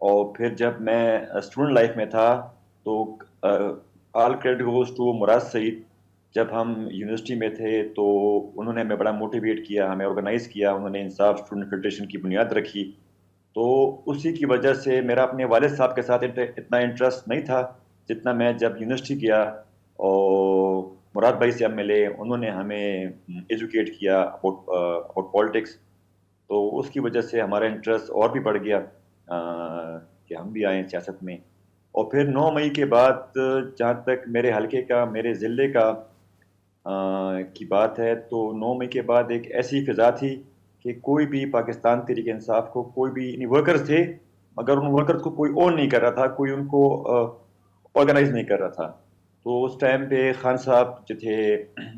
اور پھر جب میں اسٹوڈنٹ لائف میں تھا تو آل کریڈٹ گوز ٹو مراد سعید. جب ہم یونیورسٹی میں تھے تو انہوں نے ہمیں بڑا موٹیویٹ کیا, ہمیں آرگنائز کیا, انہوں نے انصاف اسٹوڈنٹ فیڈریشن کی بنیاد رکھی. تو اسی کی وجہ سے میرا اپنے والد صاحب کے ساتھ اتنا انٹرسٹ نہیں تھا جتنا میں جب یونیورسٹی گیا اور مراد بھائی سے ہم ملے, انہوں نے ہمیں ایجوکیٹ کیا اباؤٹ پالیٹکس. تو اس کی وجہ سے ہمارا انٹرسٹ اور بھی بڑھ گیا کہ ہم بھی آئیں سیاست میں. اور پھر 9 مئی کے بعد جہاں تک میرے حلقے کا, میرے ضلع کا کی بات ہے, تو 9 مئی کے بعد ایک ایسی فضا تھی کہ کوئی بھی پاکستان تحریک انصاف کو, کوئی بھی ورکرز تھے مگر ان ورکرز کو کوئی اون نہیں کر رہا تھا, کوئی ان کو آرگنائز نہیں کر رہا تھا. تو اس ٹائم پہ خان صاحب جو تھے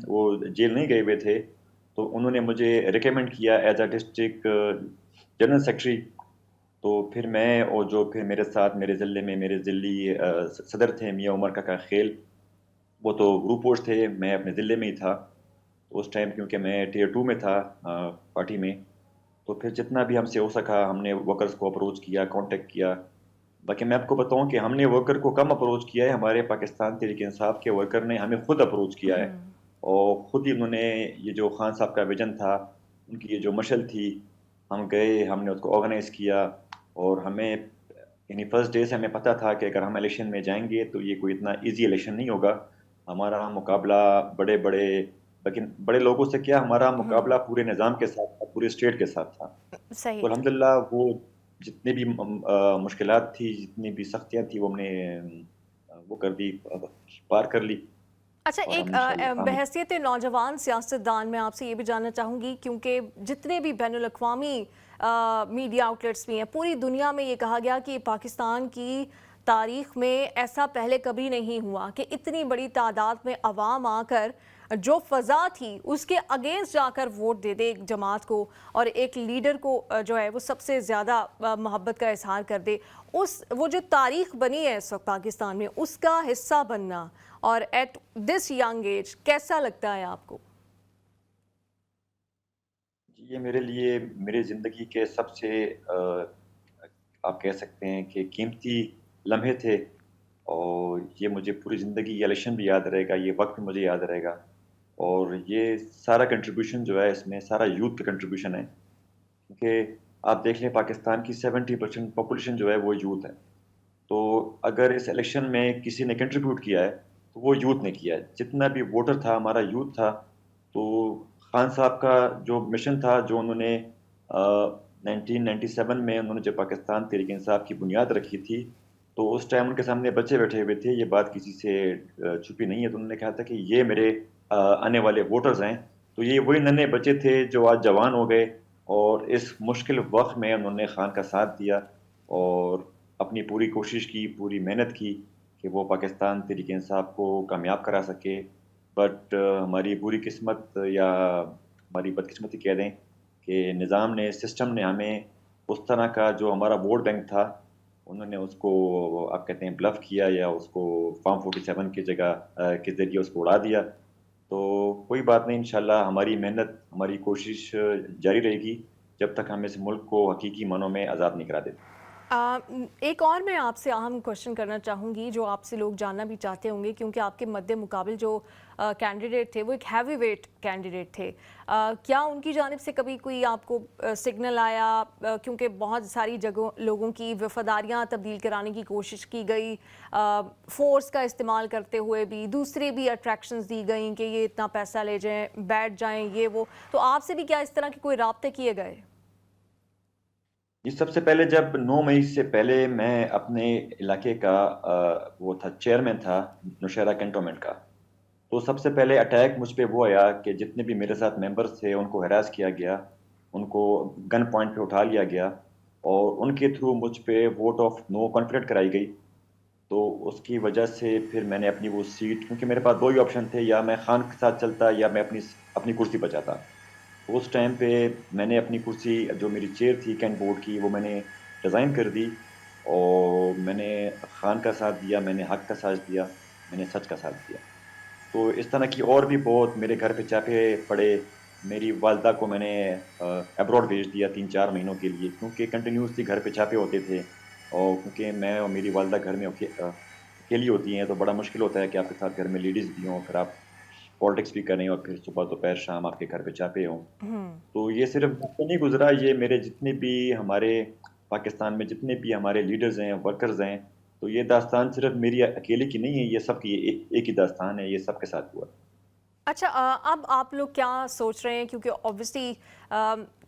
وہ جیل نہیں گئے ہوئے تھے, تو انہوں نے مجھے ریکمینڈ کیا as a district general secretary. تو پھر میں, اور جو پھر میرے ساتھ میرے ضلع میں میرے ضلعی صدر تھے میاں عمر کا خیل, وہ تو گروپ پوسٹ تھے, میں اپنے ضلع میں ہی تھا. تو اس ٹائم کیونکہ میں ٹیئر 2 میں تھا پارٹی میں, تو پھر جتنا بھی ہم سے ہو سکا ہم نے ورکرز کو اپروچ کیا, کانٹیکٹ کیا. باقی میں آپ کو بتاؤں کہ ہم نے ورکر کو کم اپروچ کیا ہے, ہمارے پاکستان تحریک انصاف کے ورکر نے ہمیں خود اپروچ کیا ہے, اور خود ہی انہوں نے یہ جو خان صاحب کا ویژن تھا, ان کی یہ جو مشل تھی, ہم گئے, ہم نے اس کو آرگنائز کیا. اور ہمیں یعنی فرسٹ ڈے سے ہمیں پتہ تھا کہ اگر ہم الیکشن میں جائیں گے تو یہ کوئی اتنا ایزی الیکشن نہیں ہوگا. ہمارا مقابلہ بڑے بڑے, لیکن بڑے لوگوں سے کیا, ہمارا مقابلہ پورے نظام کے ساتھ تھا, پورے اسٹیٹ کے ساتھ تھا. صحیح. تو الحمدللہ وہ جتنے بھی مشکلات تھی, جتنی بھی سختیاں تھیں, وہ ہم نے وہ کر دی, پار کر لی. اچھا, اور ایک ہم انشاءاللہ بحیثیت نوجوان سیاستدان میں آپ سے یہ بھی جاننا چاہوں گی, کیونکہ جتنے بھی بین الاقوامی میڈیا آؤٹلیٹس بھی ہیں, پوری دنیا میں یہ کہا گیا کہ پاکستان کی تاریخ میں ایسا پہلے کبھی نہیں ہوا کہ اتنی بڑی تعداد میں عوام آ کر جو فضا تھی اس کے اگینسٹ جا کر ووٹ دے دے ایک جماعت کو, اور ایک لیڈر کو جو ہے وہ سب سے زیادہ محبت کا اظہار کر دے. وہ جو تاریخ بنی ہے اس وقت پاکستان میں, اس کا حصہ بننا اور ایٹ دس ینگ ایج کیسا لگتا ہے آپ کو؟ یہ میرے لیے میری زندگی کے سب سے آپ کہہ سکتے ہیں کہ قیمتی لمحے تھے, اور یہ مجھے پوری زندگی, یہ الیکشن بھی یاد رہے گا, یہ وقت مجھے یاد رہے گا. اور یہ سارا کنٹریبیوشن جو ہے اس میں سارا یوتھ کا کنٹریبیوشن ہے, کیونکہ آپ دیکھ لیں پاکستان کی 70% پاپولیشن جو ہے وہ یوتھ ہے. تو اگر اس الیکشن میں کسی نے کنٹریبیوٹ کیا ہے تو وہ یوتھ نے کیا ہے, جتنا بھی ووٹر تھا ہمارا یوتھ تھا. تو خان صاحب کا جو مشن تھا, جو انہوں نے 1997 میں انہوں نے جو پاکستان تحریک انصاف کی بنیاد رکھی تھی, تو اس ٹائم ان کے سامنے بچے بیٹھے ہوئے تھے, یہ بات کسی سے چھپی نہیں ہے. تو انہوں نے کہا تھا کہ یہ میرے آنے والے ووٹرز ہیں. تو یہ وہی ننھے بچے تھے جو آج جوان ہو گئے, اور اس مشکل وقت میں انہوں نے خان کا ساتھ دیا اور اپنی پوری کوشش کی, پوری محنت کی کہ وہ پاکستان تحریک انصاف کو کامیاب کرا سکے. بٹ ہماری بری قسمت یا ہماری بدقسمتی کہہ دیں کہ نظام نے, سسٹم نے ہمیں اس طرح کا جو ہمارا ووٹ بینک تھا, انہوں نے اس کو آپ کہتے ہیں بلف کیا, یا اس کو فارم 47 کی جگہ کے ذریعے اس کو اڑا دیا. تو کوئی بات نہیں, انشاءاللہ ہماری محنت, ہماری کوشش جاری رہے گی جب تک ہم اس ملک کو حقیقی معنوں میں آزاد نہیں کرا دیتے. ایک اور میں آپ سے اہم کوشچن کرنا چاہوں گی جو آپ سے لوگ جاننا بھی چاہتے ہوں گے, کیونکہ آپ کے مد مقابل جو کینڈیڈیٹ تھے وہ ایک ہیوی ویٹ کینڈیڈیٹ تھے. کیا ان کی جانب سے کبھی کوئی آپ کو سگنل آیا, کیونکہ بہت ساری جگہوں لوگوں کی وفاداریاں تبدیل کرانے کی کوشش کی گئی, فورس کا استعمال کرتے ہوئے بھی, دوسرے بھی اٹریکشنز دی گئیں کہ یہ اتنا پیسہ لے جائیں, بیٹھ جائیں, یہ وہ, تو آپ سے بھی کیا اس طرح کے کوئی رابطے کیے گئے؟ جی, سب سے پہلے جب 9 مئی سے پہلے میں اپنے علاقے کا وہ تھا, چیئرمین تھا نوشہرہ کنٹونمنٹ کا, تو سب سے پہلے اٹیک مجھ پہ وہ آیا کہ جتنے بھی میرے ساتھ ممبرز تھے ان کو ہراس کیا گیا, ان کو گن پوائنٹ پہ اٹھا لیا گیا, اور ان کے تھرو مجھ پہ ووٹ آف نو کانفیڈنٹ کرائی گئی. تو اس کی وجہ سے پھر میں نے اپنی وہ سیٹ, کیونکہ میرے پاس 2 ہی آپشن تھے, یا میں خان کے ساتھ چلتا یا میں اپنی کرسی بچاتا. تو اس ٹائم پہ میں نے اپنی کرسی, جو میری چیئر تھی کینٹ بورڈ کی, وہ میں نے ڈیزائن کر دی, اور میں نے خان کا ساتھ دیا, میں نے حق کا ساتھ دیا, میں نے سچ کا ساتھ دیا. تو اس طرح کی اور بھی بہت میرے گھر پہ چاپے پڑے. میری والدہ کو میں نے ابراڈ بھیج دیا 3-4 مہینوں کے لیے, کیونکہ کنٹینیوسلی گھر پہ چھاپے ہوتے تھے. اور کیونکہ میں اور میری والدہ گھر میں اکیلی ہوتی ہیں، تو بڑا مشکل ہوتا ہے کہ آپ کے ساتھ گھر میں لیڈیز بھی ہوں، پھر آپ پالیٹکس بھی کریں اور پھر صبح دوپہر شام آپ کے گھر پہ چاپے ہوں۔ تو یہ صرف مجھ پہ نہیں گزرا، یہ میرے جتنے بھی ہمارے پاکستان میں جتنے بھی ہمارے لیڈرز ہیں، ورکرز ہیں، تو یہ داستان صرف میری اکیلے کی نہیں ہے، یہ سب کی ایک ہی داستان ہے، یہ سب کے ساتھ ہوا۔ اچھا، اب آپ لوگ کیا سوچ رہے ہیں؟ کیونکہ اوبویسلی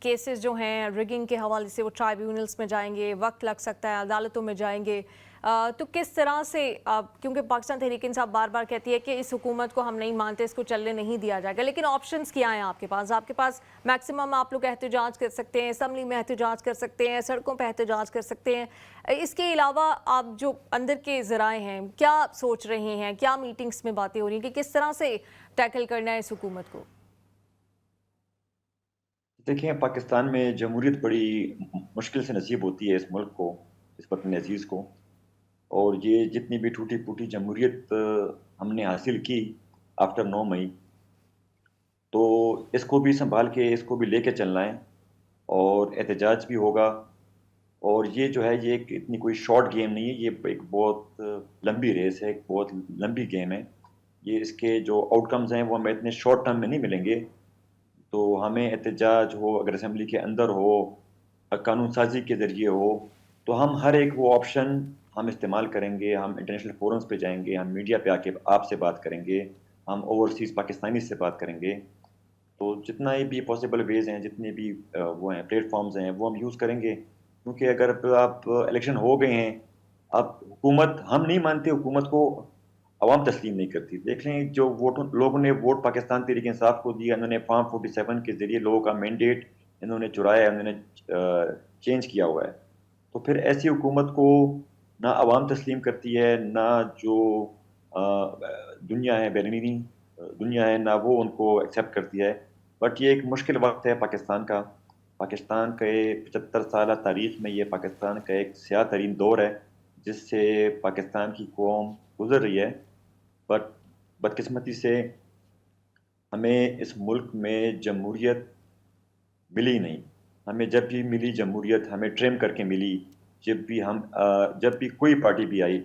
کیسز جو ہیں ریگنگ کے حوالے سے وہ ٹرائیبیونلز میں جائیں گے، وقت لگ سکتا ہے، عدالتوں میں جائیں گے، تو کس طرح سے کیونکہ پاکستان تحریک انصاف بار بار کہتی ہے کہ اس حکومت کو ہم نہیں مانتے، اس کو چلنے نہیں دیا جائے گا، لیکن آپشنز کیا ہیں آپ کے پاس؟ آپ کے پاس میکسیمم آپ لوگ احتجاج کر سکتے ہیں، اسمبلی میں احتجاج کر سکتے ہیں، سڑکوں پہ احتجاج کر سکتے ہیں۔ اس کے علاوہ آپ جو اندر کے ذرائع ہیں کیا سوچ رہے ہیں؟ کیا میٹنگز میں باتیں ہو رہی ہیں کہ کس طرح سے ٹیکل کرنا ہے اس حکومت کو؟ دیکھیں، پاکستان میں جمہوریت بڑی مشکل سے نصیب ہوتی ہے اس ملک کو، اس وطن عزیز کو، اور یہ جتنی بھی ٹوٹی پھوٹی جمہوریت ہم نے حاصل کی آفٹر 9 مئی، تو اس کو بھی سنبھال کے اس کو بھی لے کے چلنا ہے، اور احتجاج بھی ہوگا۔ اور یہ جو ہے یہ اتنی کوئی شارٹ گیم نہیں ہے، یہ ایک بہت لمبی ریس ہے، ایک بہت لمبی گیم ہے۔ یہ اس کے جو آؤٹ کمز ہیں وہ ہمیں اتنے شارٹ ٹرم میں نہیں ملیں گے، تو ہمیں احتجاج ہو، اگر اسمبلی کے اندر ہو، قانون سازی کے ذریعے ہو، تو ہم ہر ایک وہ آپشن ہم استعمال کریں گے، ہم انٹرنیشنل فورمز پہ جائیں گے، ہم میڈیا پہ آ کے آپ سے بات کریں گے، ہم اوورسیز پاکستانی سے بات کریں گے، تو جتنا ہی بھی پاسبل ویز ہیں، جتنے بھی وہ ہیں پلیٹ فارمز ہیں، وہ ہم یوز کریں گے، کیونکہ اگر آپ الیکشن ہو گئے ہیں، اب حکومت ہم نہیں مانتے، حکومت کو عوام تسلیم نہیں کرتی۔ دیکھ لیں جو لوگوں نے ووٹ پاکستان تحریک انصاف کو دیا، انہوں نے فارم 47 کے ذریعے لوگوں کا مینڈیٹ انہوں نے چرایا ہے، انہوں نے چینج کیا ہوا ہے، تو پھر ایسی حکومت کو نہ عوام تسلیم کرتی ہے، نہ جو دنیا ہے، بیرونی دنیا ہے، نہ وہ ان کو ایکسیپٹ کرتی ہے۔ بٹ یہ ایک مشکل وقت ہے پاکستان کا، پاکستان کے 75 سالہ تاریخ میں یہ پاکستان کا ایک سیاہ ترین دور ہے، جس سے پاکستان کی قوم گزر رہی ہے۔ بٹ بدقسمتی سے ہمیں اس ملک میں جمہوریت ملی نہیں، ہمیں جب بھی ملی جمہوریت ہمیں ٹرم کر کے ملی، جب بھی کوئی پارٹی بھی آئی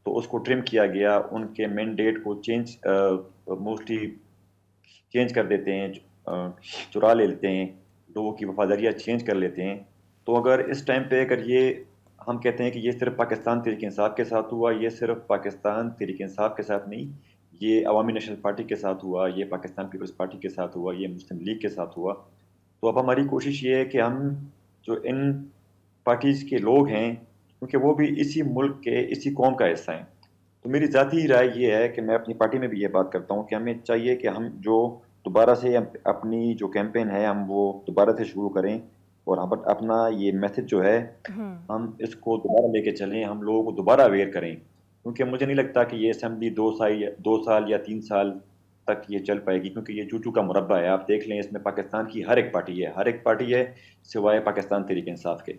تو اس کو ٹرم کیا گیا، ان کے مینڈیٹ کو موسٹلی چینج کر دیتے ہیں، چرا لیتے ہیں، لوگوں کی وفاداریاں چینج کر لیتے ہیں۔ تو اگر اس ٹائم پہ اگر یہ ہم کہتے ہیں کہ یہ صرف پاکستان تحریک انصاف کے ساتھ ہوا، یہ صرف پاکستان تحریک انصاف کے ساتھ نہیں، یہ عوامی نیشنل پارٹی کے ساتھ ہوا، یہ پاکستان پیپلز پارٹی کے ساتھ ہوا، یہ مسلم لیگ کے ساتھ ہوا، تو اب ہماری کوشش یہ ہے کہ ہم جو ان پارٹیز کے لوگ ہیں، کیونکہ وہ بھی اسی ملک کے اسی قوم کا حصہ ہیں، تو میری ذاتی رائے یہ ہے کہ میں اپنی پارٹی میں بھی یہ بات کرتا ہوں کہ ہمیں چاہیے کہ ہم جو دوبارہ سے اپنی جو کیمپین ہے ہم وہ دوبارہ سے شروع کریں، اور ہم اپنا یہ میتھڈ جو ہے ہم اس کو دوبارہ لے کے چلیں، ہم لوگوں کو دوبارہ اویئر کریں، کیونکہ مجھے نہیں لگتا کہ یہ اسمبلی 2 سال یا 3 سال تک یہ چل پائے گی، کیونکہ یہ چوچو کا مربع ہے۔ آپ دیکھ لیں اس میں پاکستان کی ہر ایک پارٹی ہے سوائے پاکستان تحریک انصاف کے،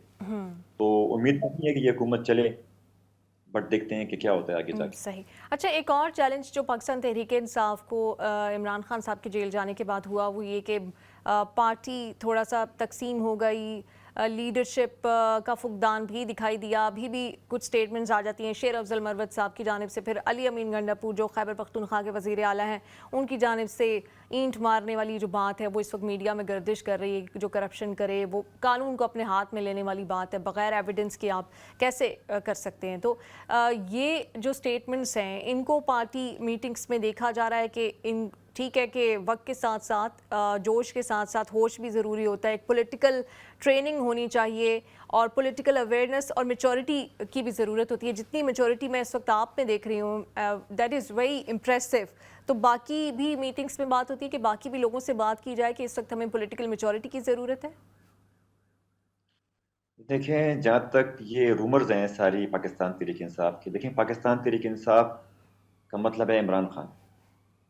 تو امید نہیں ہے کہ یہ حکومت چلے، بٹ دیکھتے ہیں کہ کیا ہوتا ہے آگے جا کے۔ صحیح۔ اچھا، ایک اور چیلنج جو پاکستان تحریک انصاف کو عمران خان صاحب کے جیل جانے کے بعد ہوا وہ یہ کہ پارٹی تھوڑا سا تقسیم ہو گئی، لیڈرشپ کا فقدان بھی دکھائی دیا، ابھی بھی کچھ سٹیٹمنٹس آ جاتی ہیں شیر افضل مروت صاحب کی جانب سے، پھر علی امین گنڈاپور جو خیبر پختونخوا کے وزیر اعلیٰ ہیں ان کی جانب سے اینٹ مارنے والی جو بات ہے وہ اس وقت میڈیا میں گردش کر رہی ہے، جو کرپشن کرے وہ قانون کو اپنے ہاتھ میں لینے والی بات ہے، بغیر ایویڈنس کے آپ کیسے کر سکتے ہیں؟ تو یہ جو سٹیٹمنٹس ہیں ان کو پارٹی میٹنگز میں دیکھا جا رہا ہے کہ ٹھیک ہے کہ وقت کے ساتھ ساتھ جوش کے ساتھ ساتھ ہوش بھی ضروری ہوتا ہے، ایک پولیٹیکل ٹریننگ ہونی چاہیے اور پولیٹیکل اویئرنیس اور میچورٹی کی بھی ضرورت ہوتی ہے، جتنی میچورٹی میں اس وقت آپ میں دیکھ رہی ہوں دیٹ از ویری امپریسو۔ تو باقی بھی میٹنگز میں بات ہوتی ہے کہ باقی بھی لوگوں سے بات کی جائے کہ اس وقت ہمیں پولیٹیکل میچورٹی کی ضرورت ہے؟ دیکھیں، جہاں تک یہ رومرز ہیں ساری پاکستان تحریک انصاف کی، دیکھیں پاکستان تحریک انصاف کا مطلب ہے عمران خان۔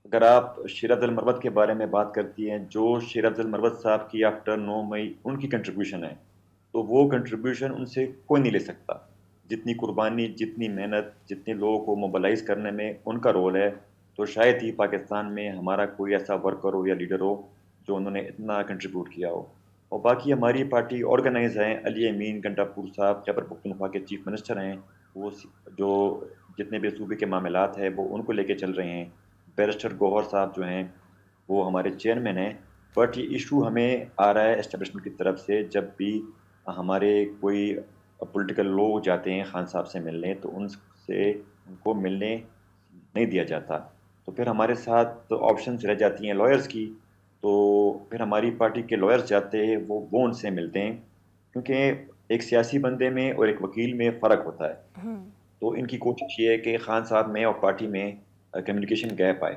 اگر آپ شیر افضل مروت کے بارے میں بات کرتی ہیں، جو شیر افضل مروت صاحب کی آفٹر 9 مئی ان کی کنٹریبیوشن ہے، تو وہ کنٹریبیوشن ان سے کوئی نہیں لے سکتا، جتنی قربانی، جتنی محنت، جتنے لوگوں کو موبلائز کرنے میں ان کا رول ہے، تو شاید ہی پاکستان میں ہمارا کوئی ایسا ورکر ہو یا لیڈر ہو جو انہوں نے اتنا کنٹریبیوٹ کیا ہو۔ اور باقی ہماری پارٹی آرگنائز ہیں، علی امین گنڈاپور صاحب خیبر پختونخوا کے چیف منسٹر ہیں، وہ جو جتنے بھی صوبے کے معاملات ہیں وہ ان کو لے کے چل رہے ہیں، بیرسٹر گوہر صاحب جو ہیں وہ ہمارے چیئرمین ہیں۔ بٹ یہ ایشو ہمیں آ رہا ہے اسٹیبلشمنٹ کی طرف سے، جب بھی ہمارے کوئی پولیٹیکل لوگ جاتے ہیں خان صاحب سے ملنے تو ان کو ملنے نہیں دیا جاتا، تو پھر ہمارے ساتھ آپشنز رہ جاتی ہیں لائرز کی، تو پھر ہماری پارٹی کے لائرز جاتے ہیں، وہ ان سے ملتے ہیں، کیونکہ ایک سیاسی بندے میں اور ایک وکیل میں فرق ہوتا ہے، تو ان کی کوشش یہ ہے کہ خان صاحب میں اور پارٹی میں کمیونیکیشن گیپ آئے۔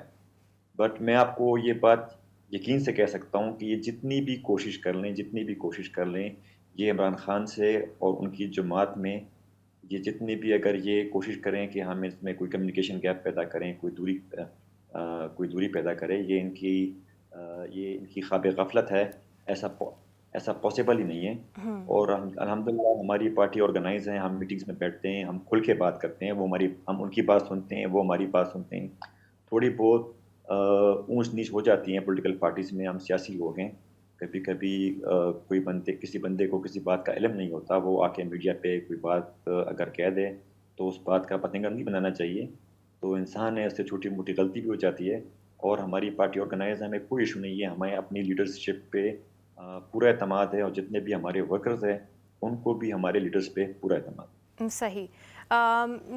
بٹ میں آپ کو یہ بات یقین سے کہہ سکتا ہوں کہ یہ جتنی بھی کوشش کر لیں یہ عمران خان سے اور ان کی جماعت میں یہ جتنی بھی اگر یہ کوشش کریں کہ ہم اس میں کوئی کمیونیکیشن گیپ پیدا کریں، کوئی دوری پیدا کرے، یہ ان کی خواب غفلت ہے، ایسا پاسبل ہی نہیں ہے۔ اور الحمدللہ ہماری پارٹی آرگنائز ہیں، ہم میٹنگز میں بیٹھتے ہیں، ہم کھل کے بات کرتے ہیں، ہم ان کی بات سنتے ہیں، وہ ہماری بات سنتے ہیں۔ تھوڑی بہت اونچ نیچ ہو جاتی ہیں پولیٹیکل پارٹیز میں، ہم سیاسی لوگ ہیں، کبھی کبھی کسی بندے کو کسی بات کا علم نہیں ہوتا، وہ آ کے میڈیا پہ کوئی بات اگر کہہ دے تو اس بات کا پتنگڑ نہیں بنانا چاہیے، تو انسان ہے، اس سے چھوٹی موٹی غلطی بھی ہو جاتی ہے۔ اور ہماری پارٹی آرگنائز ہے، ہمیں کوئی ایشو نہیں ہے، ہمیں اپنی لیڈرشپ پہ پورا اعتماد ہے، اور جتنے بھی ہمارے ورکرز ہیں ان کو بھی ہمارے لیڈرز پہ پورا اعتماد ہے۔ صحیح۔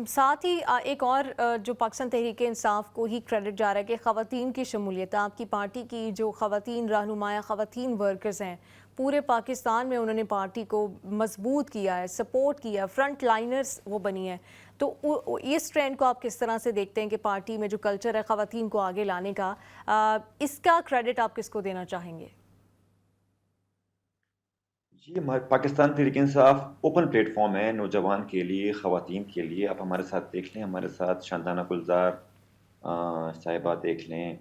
ساتھ ہی ایک اور جو پاکستان تحریک انصاف کو ہی کریڈٹ جا رہا ہے کہ خواتین کی شمولیت، آپ کی پارٹی کی جو خواتین رہنمایاں، خواتین ورکرز ہیں پورے پاکستان میں، انہوں نے پارٹی کو مضبوط کیا ہے، سپورٹ کیا، فرنٹ لائنرز وہ بنی ہیں، تو اس ٹرینڈ کو آپ کس طرح سے دیکھتے ہیں کہ پارٹی میں جو کلچر ہے خواتین کو آگے لانے کا، اس کا کریڈٹ آپ کس کو دینا چاہیں گے؟ جی، ہمارے Pakistan Tehreek Insaf open plate form ہے نوجوان کے لیے، خواتین کے لیے۔ آپ ہمارے ساتھ دیکھ لیں، ہمارے ساتھ شاندانہ گلزار صاحبہ دیکھ لیں،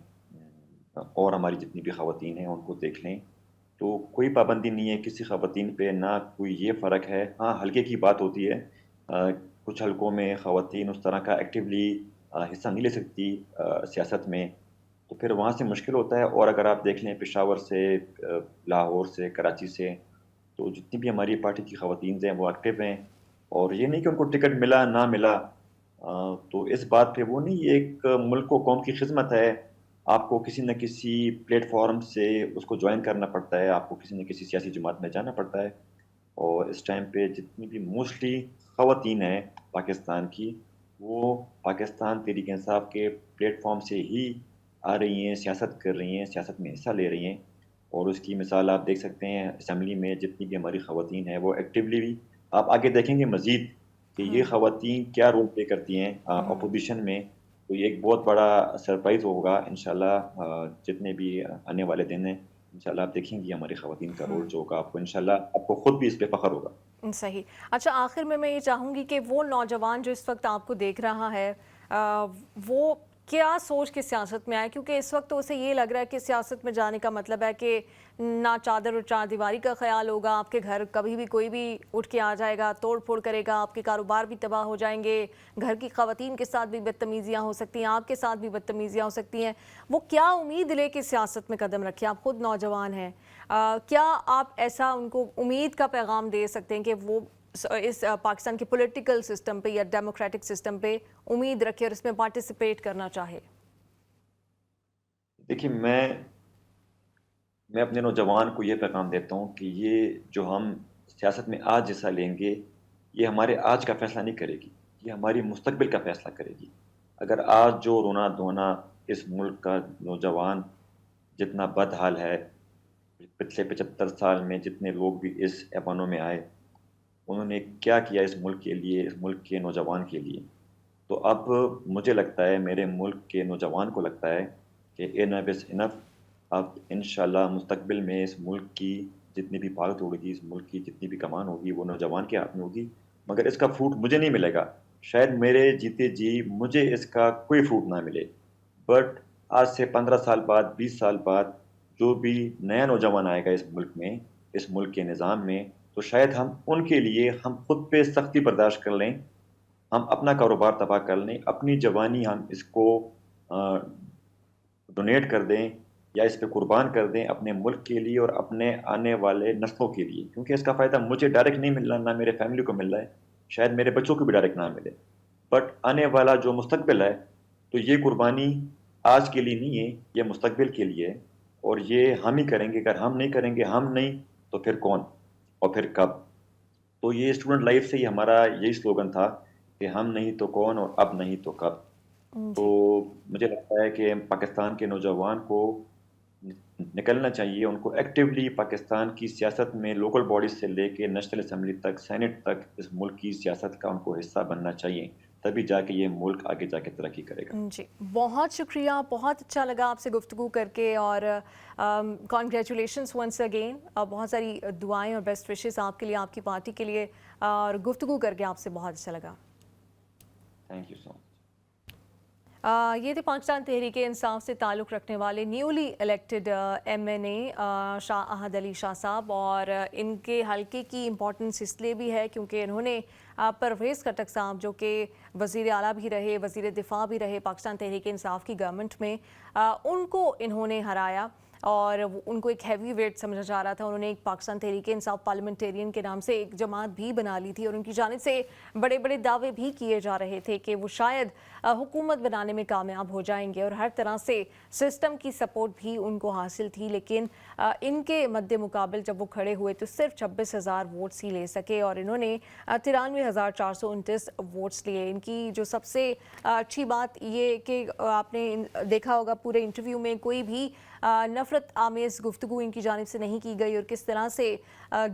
اور ہماری جتنی بھی خواتین ہیں ان کو دیکھ لیں، تو کوئی پابندی نہیں ہے کسی خواتین پہ، نہ کوئی یہ فرق ہے۔ ہاں، حلقے کی بات ہوتی ہے، کچھ حلقوں میں خواتین اس طرح کا ایکٹیولی حصہ نہیں لے سکتی سیاست میں، تو پھر وہاں سے مشکل ہوتا ہے۔ اور اگر آپ دیکھ لیں پشاور سے، لاہور سے، کراچی سے، تو جتنی بھی ہماری پارٹی کی خواتین ہیں وہ ایکٹیو ہیں، اور یہ نہیں کہ ان کو ٹکٹ ملا نہ ملا، تو اس بات پہ وہ نہیں، یہ ایک ملک و قوم کی خدمت ہے، آپ کو کسی نہ کسی پلیٹ فارم سے اس کو جوائن کرنا پڑتا ہے، آپ کو کسی نہ کسی سیاسی جماعت میں جانا پڑتا ہے، اور اس ٹائم پہ جتنی بھی موسٹلی خواتین ہیں پاکستان کی، وہ پاکستان تحریک انصاف کے پلیٹ فارم سے ہی آ رہی ہیں، سیاست کر رہی ہیں، سیاست میں حصہ لے رہی ہیں، اور اس کی مثال آپ دیکھ سکتے ہیں اسمبلی میں جتنی بھی ہماری خواتین ہیں وہ ایکٹیولی بھی، آپ آگے دیکھیں گے مزید کہ یہ خواتین کیا رول پلے کرتی ہیں اپوزیشن میں، تو یہ ایک بہت بڑا سرپرائز ہوگا انشاءاللہ، جتنے بھی آنے والے دن ہیں انشاءاللہ آپ دیکھیں گی ہماری خواتین کا رول جو ہوگا، آپ کو انشاءاللہ آپ کو خود بھی اس پہ فخر ہوگا۔ صحیح۔ اچھا، آخر میں یہ چاہوں گی کہ وہ نوجوان جو اس وقت آپ کو دیکھ رہا ہے، وہ کیا سوچ کے سیاست میں آئے؟ کیونکہ اس وقت تو اسے یہ لگ رہا ہے کہ سیاست میں جانے کا مطلب ہے کہ نہ چادر اور چار دیواری کا خیال ہوگا، آپ کے گھر کبھی بھی کوئی بھی اٹھ کے آ جائے گا، توڑ پھوڑ کرے گا، آپ کے کاروبار بھی تباہ ہو جائیں گے، گھر کی خواتین کے ساتھ بھی بدتمیزیاں ہو سکتی ہیں، آپ کے ساتھ بھی بدتمیزیاں ہو سکتی ہیں۔ وہ کیا امید لے کے سیاست میں قدم رکھیں؟ آپ خود نوجوان ہیں، کیا آپ ایسا ان کو امید کا پیغام دے سکتے ہیں کہ وہ اس پاکستان کے پولیٹیکل سسٹم پہ یا ڈیموکریٹک سسٹم پہ امید رکھے اور اس میں پارٹیسپیٹ کرنا چاہے؟ دیکھیے، میں اپنے نوجوان کو یہ پیغام دیتا ہوں کہ یہ جو ہم سیاست میں آج حصہ لیں گے، یہ ہمارے آج کا فیصلہ نہیں کرے گی، یہ ہماری مستقبل کا فیصلہ کرے گی۔ اگر آج جو رونا دھونا اس ملک کا نوجوان جتنا بد حال ہے، پچھلے 75 سال میں جتنے لوگ بھی اس ایوانوں میں آئے، انہوں نے کیا کیا اس ملک کے لیے، اس ملک کے نوجوان کے لیے، تو اب مجھے لگتا ہے، میرے ملک کے نوجوان کو لگتا ہے کہ انف از انف، اب انشاءاللہ مستقبل میں اس ملک کی جتنی بھی بھاگ دوڑ ہوگی، اس ملک کی جتنی بھی کمان ہوگی وہ نوجوان کے ہاتھ میں ہوگی، مگر اس کا فروٹ مجھے نہیں ملے گا، شاید میرے جیتے جی مجھے اس کا کوئی فروٹ نہ ملے، بٹ آج سے 15 سال بعد، 20 سال بعد جو بھی نیا نوجوان آئے گا اس ملک میں، اس ملک کے نظام میں، تو شاید ہم ان کے لیے ہم خود پہ سختی برداشت کر لیں، ہم اپنا کاروبار تباہ کر لیں، اپنی جوانی ہم اس کو ڈونیٹ کر دیں، یا اس پہ قربان کر دیں اپنے ملک کے لیے اور اپنے آنے والے نسلوں کے لیے، کیونکہ اس کا فائدہ مجھے ڈائریکٹ نہیں مل رہا، نہ میرے فیملی کو مل رہا ہے، شاید میرے بچوں کو بھی ڈائریکٹ نہ ملے، بٹ آنے والا جو مستقبل ہے تو یہ قربانی آج کے لیے نہیں ہے، یہ مستقبل کے لیے ہے، اور یہ ہم ہی کریں گے، اگر ہم نہیں کریں گے، ہم نہیں تو پھر کون اور پھر کب؟ تو یہ اسٹوڈنٹ لائف سے ہی ہمارا یہی سلوگن تھا کہ ہم نہیں تو کون اور اب نہیں تو کب۔ تو جی مجھے لگتا ہے کہ پاکستان کے نوجوان کو نکلنا چاہیے، ان کو ایکٹیولی پاکستان کی سیاست میں لوکل باڈیز سے لے کے نیشنل اسمبلی تک، سینٹ تک اس ملک کی سیاست کا ان کو حصہ بننا چاہیے، تبھی جا کے یہ ملک آگے جا کے ترقی کرے گا۔ جی بہت شکریہ، بہت اچھا لگا آپ سے گفتگو کر کے، اور کانگریچولیشنس ونس اگین، بہت ساری دعائیں اور بیسٹ وشز آپ کے لیے، آپ کی پارٹی کے لیے، اور گفتگو کر کے آپ سے بہت اچھا لگا۔ تھینک یو سو مچ۔ یہ تھے پاکستان تحریک انصاف سے تعلق رکھنے والے نیولی الیکٹڈ ایم این اے شاہ احد علی شاہ صاحب، اور ان کے حلقے کی امپورٹنس اس لیے بھی ہے کیونکہ انہوں نے پرویز خٹک صاحب جو کہ وزیر اعلیٰ بھی رہے، وزیر دفاع بھی رہے پاکستان تحریک انصاف کی گورنمنٹ میں، ان کو انہوں نے ہرایا، اور ان کو ایک ہیوی ویٹ سمجھا جا رہا تھا۔ انہوں نے ایک پاکستان تحریک انصاف پارلیمنٹیرین کے نام سے ایک جماعت بھی بنا لی تھی، اور ان کی جانب سے بڑے بڑے دعوے بھی کیے جا رہے تھے کہ وہ شاید حکومت بنانے میں کامیاب ہو جائیں گے، اور ہر طرح سے سسٹم کی سپورٹ بھی ان کو حاصل تھی، لیکن ان کے مد مقابل جب وہ کھڑے ہوئے تو صرف 26,000 ووٹس ہی لے سکے، اور انہوں نے 93,429 ووٹس لیے۔ ان کی جو سب سے اچھی بات یہ کہ آپ نے دیکھا ہوگا پورے انٹرویو میں کوئی بھی نفرت آمیز گفتگو ان کی جانب سے نہیں کی گئی، اور کس طرح سے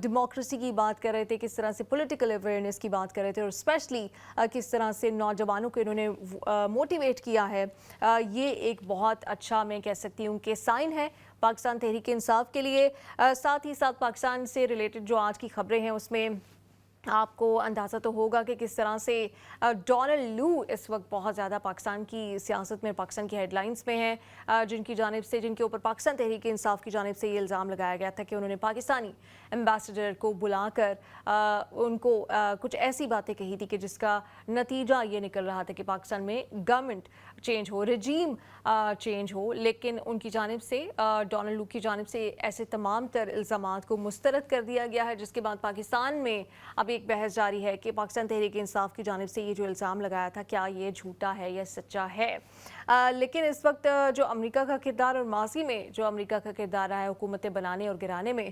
ڈیموکریسی کی بات کر رہے تھے، کس طرح سے پولیٹیکل اویئرنیس کی بات کر رہے تھے، اور اسپیشلی کس طرح سے نوجوانوں کو انہوں نے موٹیویٹ کیا ہے۔ یہ ایک بہت اچھا میں کہہ سکتی ہوں کہ سائن ہے پاکستان تحریک انصاف کے لیے۔ ساتھ ہی ساتھ پاکستان سے ریلیٹڈ جو آج کی خبریں ہیں اس میں آپ کو اندازہ تو ہوگا کہ کس طرح سے ڈونلڈ لو اس وقت بہت زیادہ پاکستان کی سیاست میں، پاکستان کی ہیڈ لائنز میں ہیں، جن کی جانب سے، جن کے اوپر پاکستان تحریک انصاف کی جانب سے یہ الزام لگایا گیا تھا کہ انہوں نے پاکستانی ایمبیسڈر کو بلا کر ان کو کچھ ایسی باتیں کہی تھی کہ جس کا نتیجہ یہ نکل رہا تھا کہ پاکستان میں گورنمنٹ چینج ہو، رجیم چینج ہو، لیکن ان کی جانب سے، ڈونلڈ لو کی جانب سے ایسے تمام تر الزامات کو مسترد کر دیا گیا ہے، جس کے بعد پاکستان میں اب ایک بحث جاری ہے کہ پاکستان تحریک انصاف کی جانب سے یہ جو الزام لگایا تھا کیا یہ جھوٹا ہے یا سچا ہے۔ لیکن اس وقت جو امریکہ کا کردار، اور ماضی میں جو امریکہ کا کردار رہا ہے حکومتیں بنانے اور گرانے میں،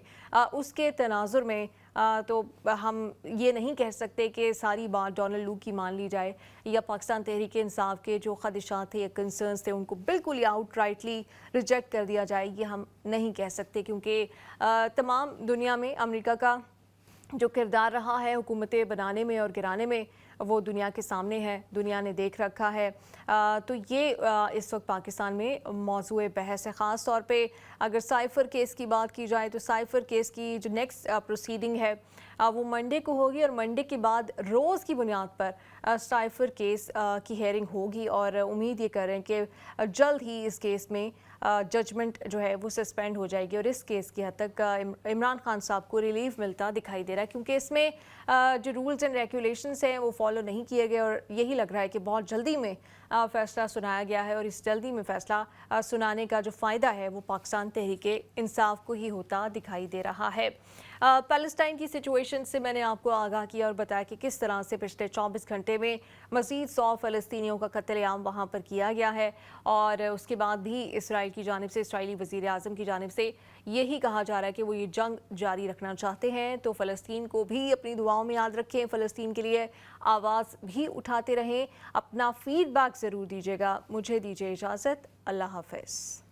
اس کے تناظر میں تو ہم یہ نہیں کہہ سکتے کہ ساری بات ڈونلڈ لو کی مان لی جائے، یا پاکستان تحریک انصاف کے جو خدشات تھے یا کنسرنس تھے ان کو بالکل یا آؤٹ رائٹلی ریجیکٹ کر دیا جائے، یہ ہم نہیں کہہ سکتے، کیونکہ تمام دنیا میں امریکہ کا جو کردار رہا ہے حکومتیں بنانے میں اور گرانے میں وہ دنیا کے سامنے ہے، دنیا نے دیکھ رکھا ہے۔ تو یہ اس وقت پاکستان میں موضوع بحث ہے، خاص طور پہ اگر سائفر کیس کی بات کی جائے تو سائفر کیس کی جو نیکسٹ پروسیڈنگ ہے وہ منڈے کو ہوگی، اور منڈے کے بعد روز کی بنیاد پر سائفر کیس کی ہیئرنگ ہوگی، اور امید یہ کر رہے ہیں کہ جلد ہی اس کیس میں ججمنٹ جو ہے وہ سسپینڈ ہو جائے گی، اور اس کیس کی حد تک عمران خان صاحب کو ریلیف ملتا دکھائی دے رہا ہے، کیونکہ اس میں جو رولز اینڈ ریگولیشنز ہیں وہ فالو نہیں کیے گئے، اور یہی لگ رہا ہے کہ بہت جلدی میں فیصلہ سنایا گیا ہے، اور اس جلدی میں فیصلہ سنانے کا جو فائدہ ہے وہ پاکستان تحریک انصاف کو ہی ہوتا دکھائی دے رہا ہے۔ پیلسٹائن کی سچویشن سے میں نے آپ کو آگاہ کیا اور بتایا کہ کس طرح سے پچھلے 24 گھنٹے میں مزید 100 فلسطینیوں کا قتل عام وہاں پر کیا گیا ہے، اور اس کے بعد بھی اسرائیل کی جانب سے، اسرائیلی وزیر اعظم کی جانب سے یہی کہا جا رہا ہے کہ وہ یہ جنگ جاری رکھنا چاہتے ہیں۔ تو فلسطین کو بھی اپنی دعاؤں میں یاد رکھیں، فلسطین کے لیے آواز بھی اٹھاتے رہیں، اپنا فیڈ بیک ضرور دیجیے گا۔ مجھے دیجیے اجازت، اللہ حافظ۔